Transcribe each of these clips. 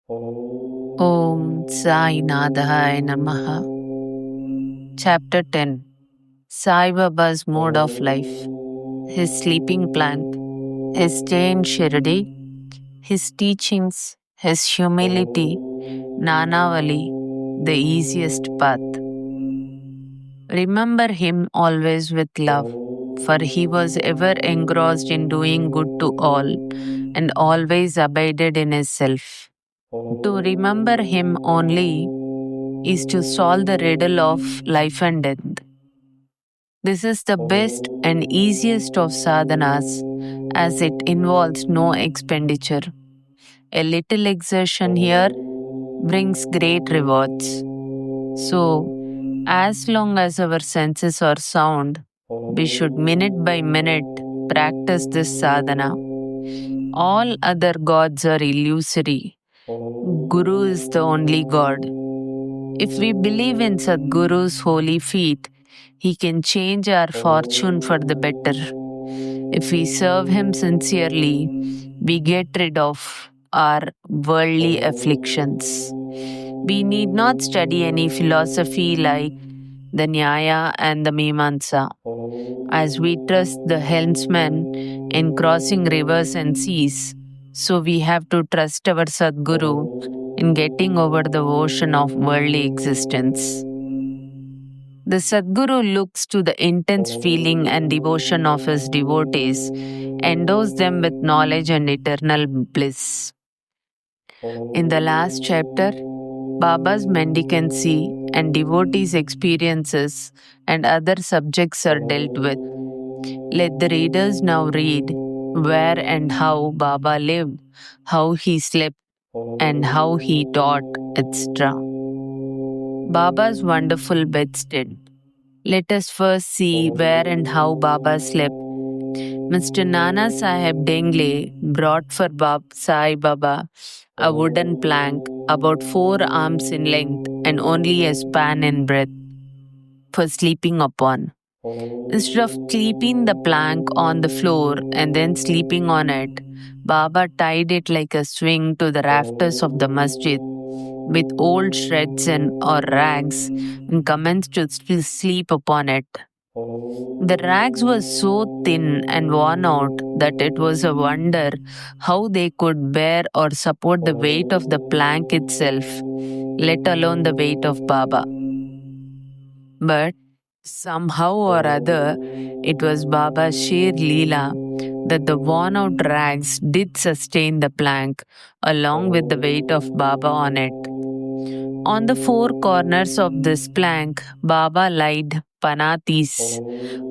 Om Sai Nadhaya Namaha. Chapter 10. Sai Baba's Mode of Life. His sleeping plan, his stay in Shirdi, his teachings, his humility, Nanavali, the easiest path. Remember him always with love, for he was ever engrossed in doing good to all and always abided in his self. To remember him only is to solve the riddle of life and death. This is the best and easiest of sadhanas as it involves no expenditure. A little exertion here brings great rewards. So, as long as our senses are sound, we should minute by minute practice this sadhana. All other gods are illusory. Guru is the only God. If we believe in Sadguru's holy feet, he can change our fortune for the better. If we serve him sincerely, we get rid of our worldly afflictions. We need not study any philosophy like the Nyaya and the Mimamsa, as we trust the helmsman in crossing rivers and seas. So we have to trust our Sadguru in getting over the ocean of worldly existence. The Sadguru looks to the intense feeling and devotion of his devotees, endows them with knowledge and eternal bliss. In the last chapter, Baba's mendicancy and devotees' experiences and other subjects are dealt with. Let the readers now read where and how Baba lived, how he slept, and how he taught, etc. Baba's wonderful bedstead. Let us first see where and how Baba slept. Mr. Nana Sahib Dengle brought for Sai Baba a wooden plank about 4 arms in length and only a span in breadth for sleeping upon. Instead of keeping the plank on the floor and then sleeping on it, Baba tied it like a swing to the rafters of the masjid with old shreds and or rags and commenced to sleep upon it. The rags were so thin and worn out that it was a wonder how they could bear or support the weight of the plank itself, let alone the weight of Baba. But somehow or other, it was Baba's sheer Leela that the worn out rags did sustain the plank along with the weight of Baba on it. On the 4 corners of this plank, Baba laid panatis,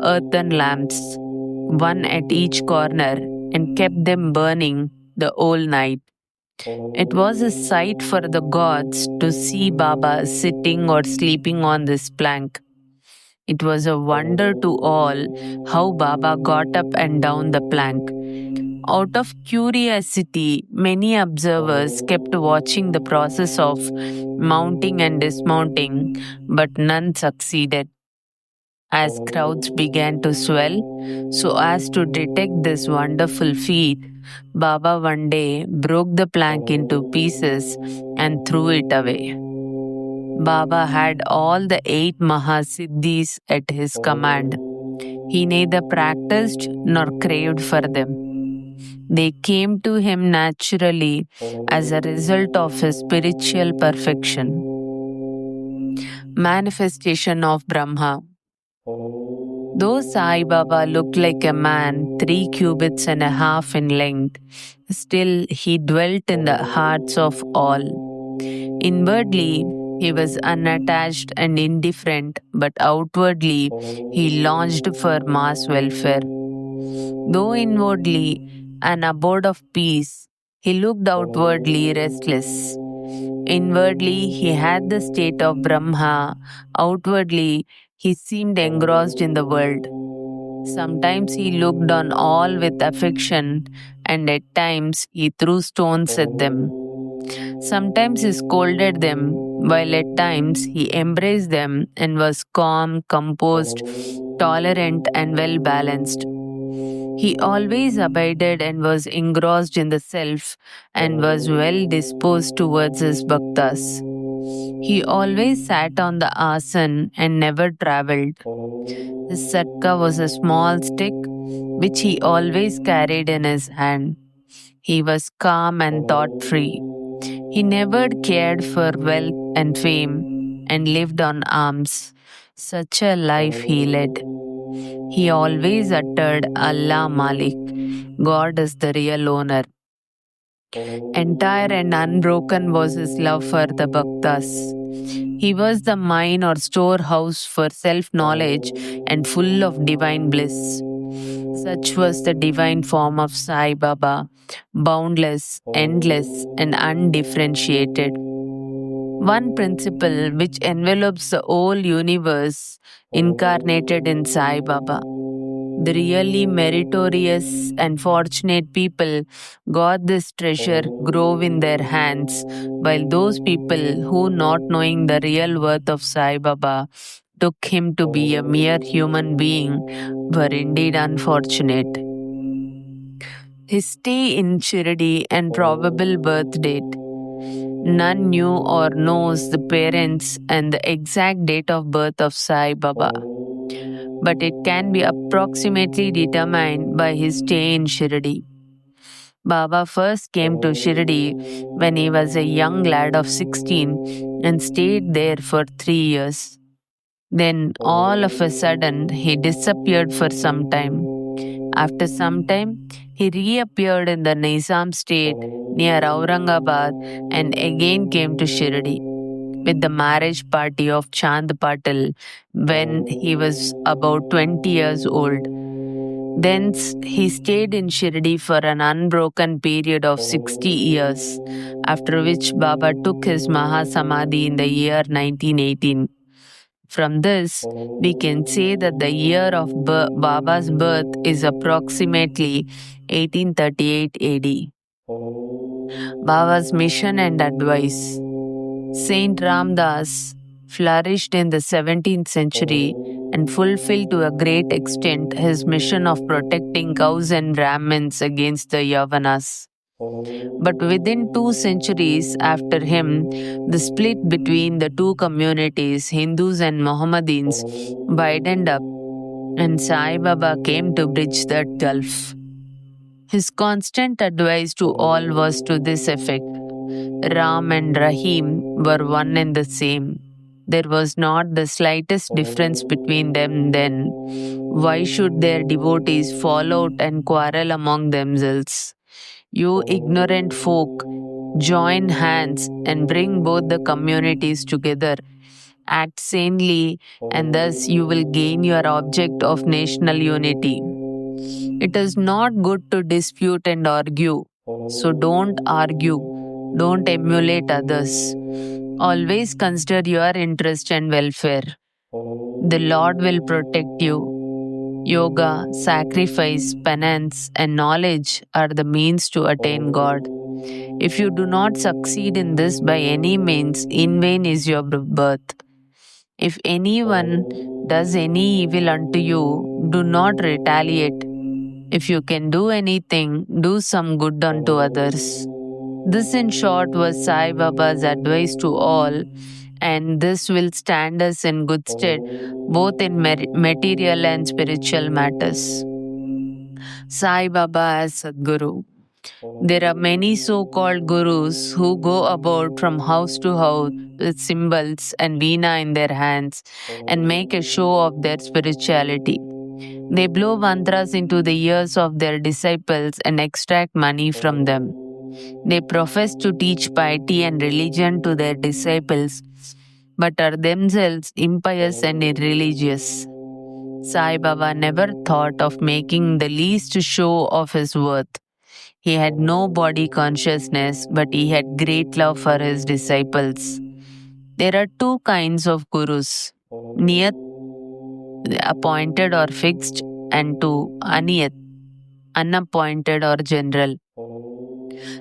earthen lamps, one at each corner, and kept them burning the whole night. It was a sight for the gods to see Baba sitting or sleeping on this plank. It was a wonder to all how Baba got up and down the plank. Out of curiosity, many observers kept watching the process of mounting and dismounting, but none succeeded. As crowds began to swell, so as to detect this wonderful feat, Baba one day broke the plank into pieces and threw it away. Baba had all the 8 Mahasiddhis at his command. He neither practiced nor craved for them. They came to him naturally as a result of his spiritual perfection. Manifestation of Brahma. Though Sai Baba looked like a man 3 cubits and a half in length, still he dwelt in the hearts of all. Inwardly, he was unattached and indifferent, but outwardly, he longed for mass welfare. Though inwardly an abode of peace, he looked outwardly restless. Inwardly, he had the state of Brahma. Outwardly, he seemed engrossed in the world. Sometimes he looked on all with affection, and at times he threw stones at them. Sometimes he scolded them, while at times he embraced them and was calm, composed, tolerant, and well balanced. He always abided and was engrossed in the self and was well disposed towards his bhaktas. He always sat on the asan and never travelled. His satka was a small stick which he always carried in his hand. He was calm and thought free. He never cared for wealth and fame and lived on alms. Such a life he led. He always uttered Allah Malik. God is the real owner. Entire and unbroken was his love for the bhaktas. He was the mine or storehouse for self knowledge and full of divine bliss. Such was the divine form of Sai Baba, boundless, endless, and undifferentiated. One principle which envelopes the whole universe incarnated in Sai Baba. The really meritorious and fortunate people got this treasure grove in their hands, while those people who, not knowing the real worth of Sai Baba, took him to be a mere human being, were indeed unfortunate. His stay in Shirdi and probable birth date. None knew or knows the parents and the exact date of birth of Sai Baba, but it can be approximately determined by his stay in Shirdi. Baba first came to Shirdi when he was a young lad of 16 and stayed there for 3 years. Then, all of a sudden, he disappeared for some time. After some time, he reappeared in the Nizam state near Aurangabad and again came to Shirdi with the marriage party of Chand Patil when he was about 20 years old. Thence, he stayed in Shirdi for an unbroken period of 60 years, after which Baba took his Mahasamadhi in the year 1918. From this, we can say that the year of Baba's birth is approximately 1838 AD. Baba's mission and advice. Saint Ramdas flourished in the 17th century and fulfilled to a great extent his mission of protecting cows and Brahmins against the Yavanas. But within 2 centuries after him, the split between the two communities, Hindus and Mohammedans, widened up, and Sai Baba came to bridge that gulf. His constant advice to all was to this effect: Ram and Rahim were one and the same. There was not the slightest difference between them then. Why should their devotees fall out and quarrel among themselves? You ignorant folk, join hands and bring both the communities together. Act sanely, and thus you will gain your object of national unity. It is not good to dispute and argue, so don't argue. Don't emulate others. Always consider your interest and welfare. The Lord will protect you. Yoga, sacrifice, penance, and knowledge are the means to attain God. If you do not succeed in this by any means, in vain is your birth. If anyone does any evil unto you, do not retaliate. If you can do anything, do some good unto others. This, in short, was Sai Baba's advice to all, and this will stand us in good stead both in material and spiritual matters. Sai Baba as Sadguru. There are many so called gurus who go about from house to house with cymbals and veena in their hands and make a show of their spirituality. They blow mantras into the ears of their disciples and extract money from them. They profess to teach piety and religion to their disciples, but are themselves impious and irreligious. Sai Baba never thought of making the least show of his worth. He had no body consciousness, but he had great love for his disciples. There are two kinds of gurus: Niyat, appointed or fixed, and two, Aniyat, unappointed or general.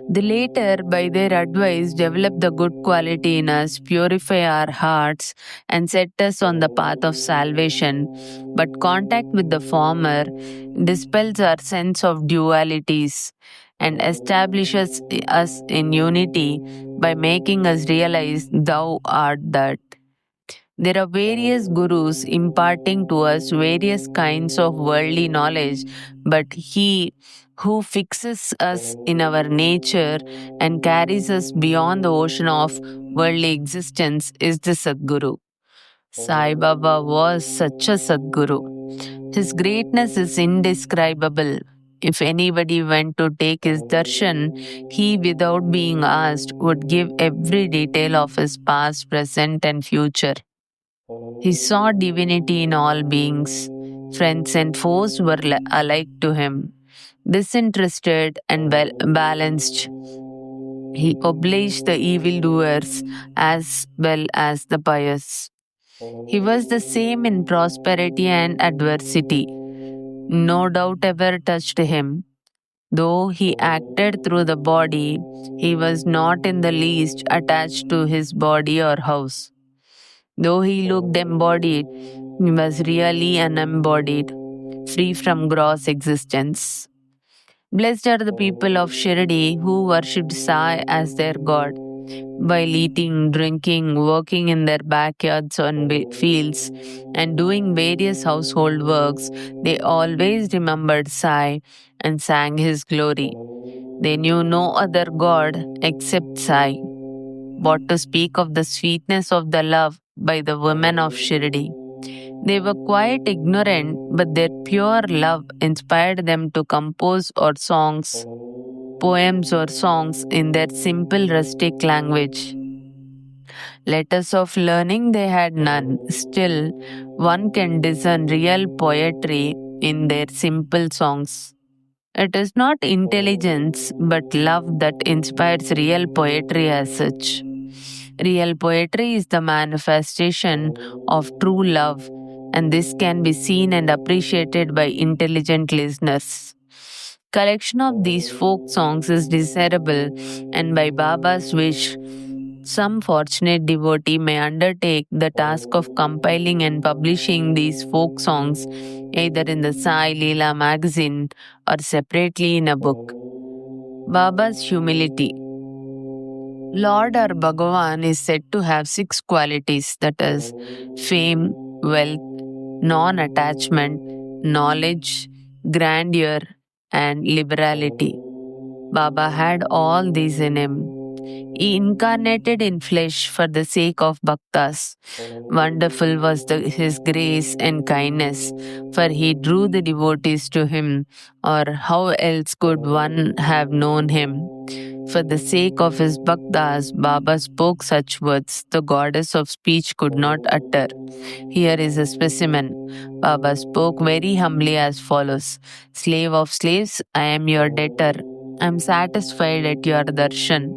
The latter, by their advice, develop the good quality in us, purify our hearts, and set us on the path of salvation. But contact with the former dispels our sense of dualities and establishes us in unity by making us realize thou art that. There are various gurus imparting to us various kinds of worldly knowledge, but he who fixes us in our nature and carries us beyond the ocean of worldly existence is the Sadguru. Sai Baba was such a Sadguru. His greatness is indescribable. If anybody went to take his darshan, he, without being asked, would give every detail of his past, present, and future. He saw divinity in all beings. Friends and foes were alike to him. Disinterested and balanced, he obliged the evildoers as well as the pious. He was the same in prosperity and adversity. No doubt ever touched him. Though he acted through the body, he was not in the least attached to his body or house. Though he looked embodied, he was really unembodied, free from gross existence. Blessed are the people of Shirdi who worshipped Sai as their god. While eating, drinking, working in their backyards and fields, and doing various household works, they always remembered Sai and sang his glory. They knew no other god except Sai. What to speak of the sweetness of the love by the women of Shirdi? They were quite ignorant, but their pure love inspired them to compose poems or songs in their simple rustic language. Letters of learning they had none. Still, one can discern real poetry in their simple songs. It is not intelligence, but love that inspires real poetry as such. Real poetry is the manifestation of true love, and this can be seen and appreciated by intelligent listeners. Collection of these folk songs is desirable, and by Baba's wish, some fortunate devotee may undertake the task of compiling and publishing these folk songs either in the Sai Leela magazine or separately in a book. Baba's humility. Lord or Bhagavan is said to have 6 qualities, that is, fame, wealth, non attachment, knowledge, grandeur, and liberality. Baba had all these in him. He incarnated in flesh for the sake of bhaktas. Wonderful was his grace and kindness, for he drew the devotees to him, or how else could one have known him? For the sake of his bhaktas, Baba spoke such words the goddess of speech could not utter. Here is a specimen. Baba spoke very humbly as follows: Slave of slaves, I am your debtor. I am satisfied at your darshan.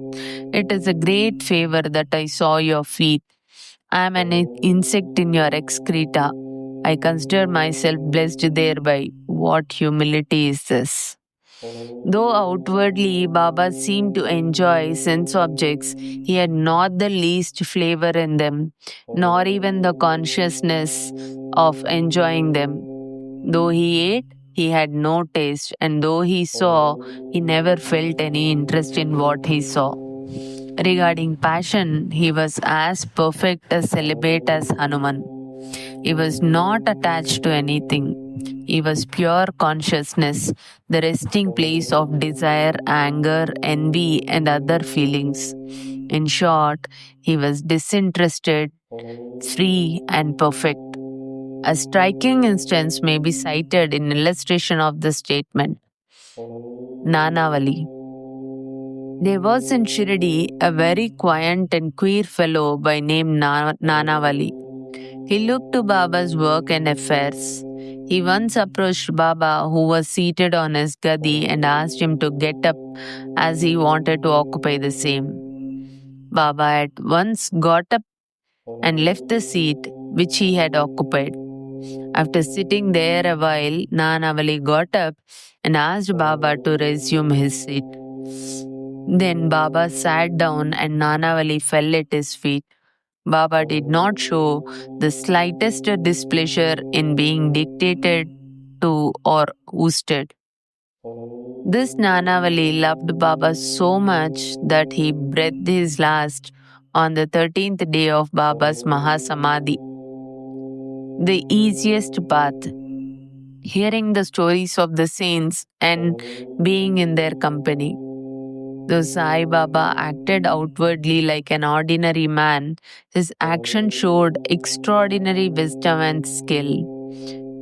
It is a great favor that I saw your feet. I am an insect in your excreta. I consider myself blessed thereby. What humility is this? Though outwardly Baba seemed to enjoy sense objects, he had not the least flavor in them, nor even the consciousness of enjoying them. Though he ate, he had no taste, and though he saw, he never felt any interest in what he saw. Regarding passion, he was as perfect a celibate as Hanuman. He was not attached to anything. He was pure consciousness, the resting place of desire, anger, envy, and other feelings. In short, he was disinterested, free, and perfect. A striking instance may be cited in illustration of this statement. Nanavali. There was in Shirdi a very quiet and queer fellow by name Nanavali. He looked to Baba's work and affairs. He once approached Baba, who was seated on his gadi, and asked him to get up as he wanted to occupy the same. Baba at once got up and left the seat which he had occupied. After sitting there a while, Nanavali got up and asked Baba to resume his seat. Then Baba sat down and Nanavali fell at his feet. Baba did not show the slightest displeasure in being dictated to or ousted. This Nanavali loved Baba so much that he breathed his last on the 13th day of Baba's Mahasamadhi. The easiest path. Hearing the stories of the saints and being in their company. Though Sai Baba acted outwardly like an ordinary man, his action showed extraordinary wisdom and skill.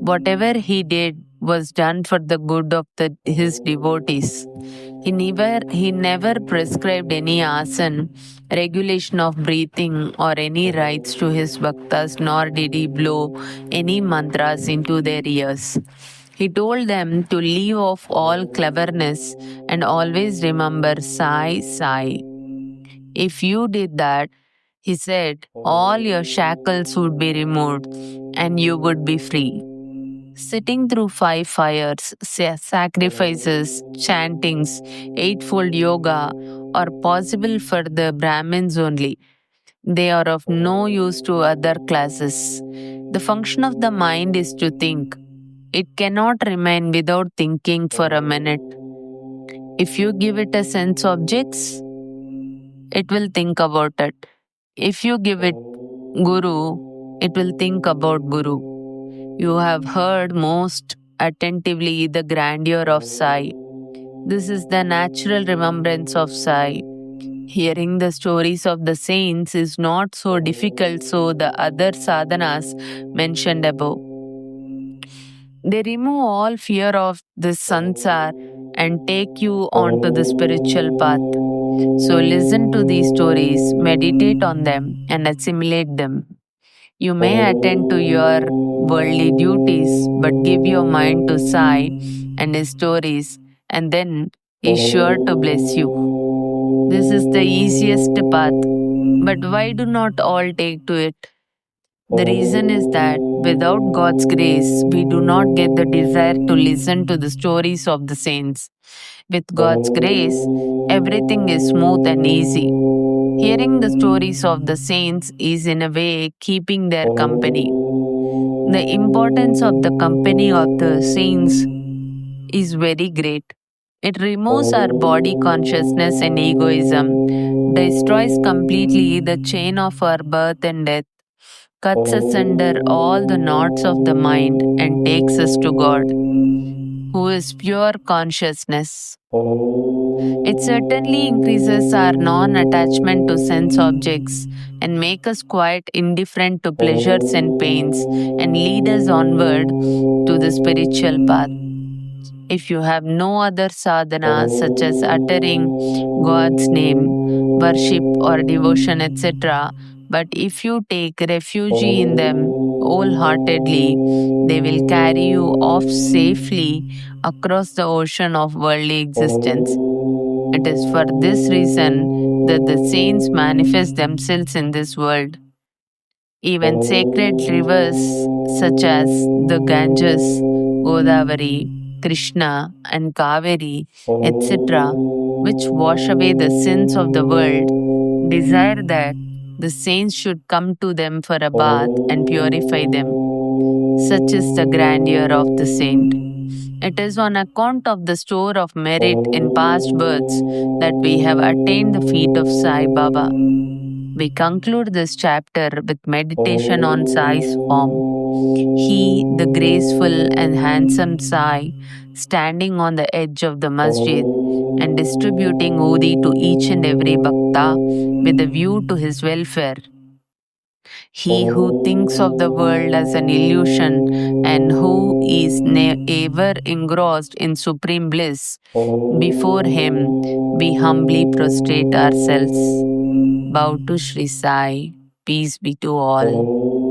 Whatever he did was done for the good of his devotees. He never prescribed any asan, regulation of breathing, or any rites to his bhaktas, nor did he blow any mantras into their ears. He told them to leave off all cleverness and always remember Sai Sai. If you did that, he said, all your shackles would be removed and you would be free. Sitting through 5 fires, sacrifices, chantings, eightfold yoga are possible for the Brahmins only. They are of no use to other classes. The function of the mind is to think. It cannot remain without thinking for a minute. If you give it a sense objects, it will think about it. If you give it Guru, it will think about Guru. You have heard most attentively the grandeur of Sai. This is the natural remembrance of Sai. Hearing the stories of the saints is not so difficult, so the other sadhanas mentioned above. They remove all fear of this sansar and take you onto the spiritual path. So listen to these stories, meditate on them, and assimilate them. You may attend to your worldly duties, but give your mind to Sai and his stories, and then he's sure to bless you. This is the easiest path, but why do not all take to it? The reason is that without God's grace, we do not get the desire to listen to the stories of the saints. With God's grace, everything is smooth and easy. Hearing the stories of the saints is, in a way, keeping their company. The importance of the company of the saints is very great. It removes our body consciousness and egoism, destroys completely the chain of our birth and death, cuts asunder all the knots of the mind, and takes us to God, who is pure consciousness. It certainly increases our non attachment to sense objects and make us quite indifferent to pleasures and pains and lead us onward to the spiritual path. If you have no other sadhana such as uttering God's name, worship or devotion, etc., but if you take refuge in them wholeheartedly, they will carry you off safely across the ocean of worldly existence. It is for this reason that the saints manifest themselves in this world. Even sacred rivers such as the Ganges, Godavari, Krishna, and Kaveri, etc., which wash away the sins of the world, desire that the saints should come to them for a bath and purify them. Such is the grandeur of the saint. It is on account of the store of merit in past births that we have attained the feet of Sai Baba. We conclude this chapter with meditation on Sai's form. He, the graceful and handsome Sai, standing on the edge of the masjid and distributing odi to each and every bhakta with a view to his welfare. He who thinks of the world as an illusion and who is ever engrossed in supreme bliss, before him we humbly prostrate ourselves. Bow to Sri Sai, peace be to all.